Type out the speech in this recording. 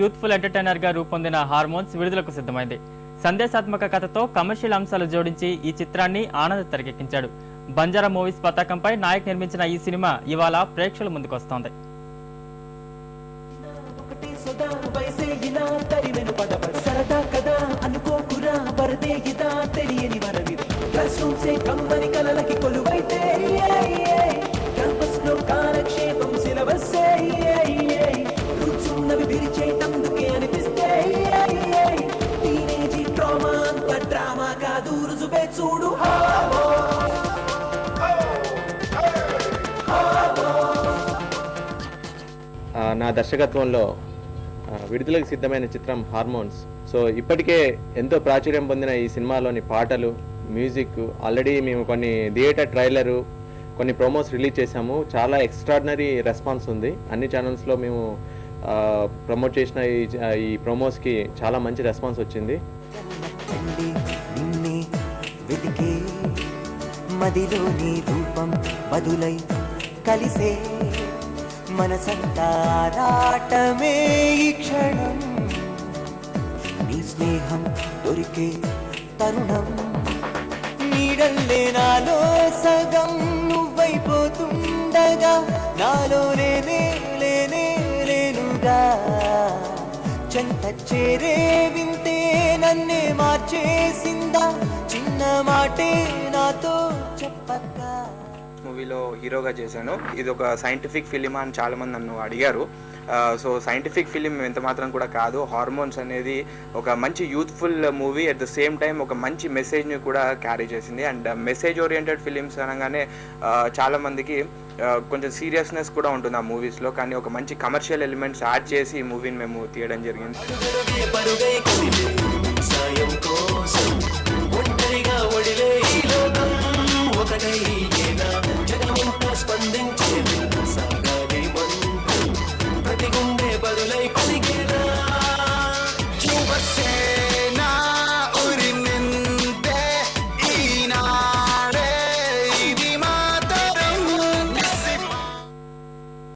Youthful entertainer గా రూపొందిన hormones విడుదలకు సిద్ధమైంది. సందేశాత్మక కథతో కమర్షియల్ అంశాలు జోడించి ఈ చిత్రాన్ని ఆనంద్ తెరకెక్కించాడు. బంజారా మూవీస్ పతాకంపై నాయక్ నిర్మించిన ఈ సినిమా ఇవాళ ప్రేక్షకుల ముందుకొస్తోంది. నా దర్శకత్వంలో విడుదలకు సిద్ధమైన చిత్రం హార్మోన్స్. సో ఇప్పటికే ఎంతో ప్రాచుర్యం పొందిన ఈ సినిమాలోని పాటలు, మ్యూజిక్ ఆల్రెడీ మేము కొన్ని థియేటర్ ట్రైలరు, కొన్ని ప్రోమోస్ రిలీజ్ చేశాము. చాలా ఎక్స్ట్రాడినరీ రెస్పాన్స్ ఉంది. అన్ని ఛానల్స్లో మేము ప్రమోట్ చేసిన ఈ ప్రోమోస్కి చాలా మంచి రెస్పాన్స్ వచ్చింది. మదిలోని రూపం బదులై కలిసే మనసంతారాటమే ఈ క్షణం, నీ స్నేహం దొరికే తరుణం, నీడల్లే నాలో సగం నువ్వైపోతుండగా నాలోనే లేనుగా, చెంత చేరే వింతే నన్నే మార్చేసిందా, చిన్న మాటే నాతో చెప్పక్క. మూవీలో హీరోగా చేశాను. ఇది ఒక సైంటిఫిక్ ఫిలిం అని చాలామంది నన్ను అడిగారు. సో సైంటిఫిక్ ఫిలిం ఎంత మాత్రం కూడా కాదు. హార్మోన్స్ అనేది ఒక మంచి youthful movie, at the same time ఒక మంచి మెసేజ్ని కూడా క్యారీ చేసింది. అండ్ మెసేజ్ ఓరియంటెడ్ ఫిలిమ్స్ అనగానే చాలామందికి కొంచెం సీరియస్నెస్ కూడా ఉంటుంది ఆ మూవీస్లో, కానీ ఒక మంచి కమర్షియల్ ఎలిమెంట్స్ యాడ్ చేసి ఈ మూవీని మేము తీయడం జరిగింది.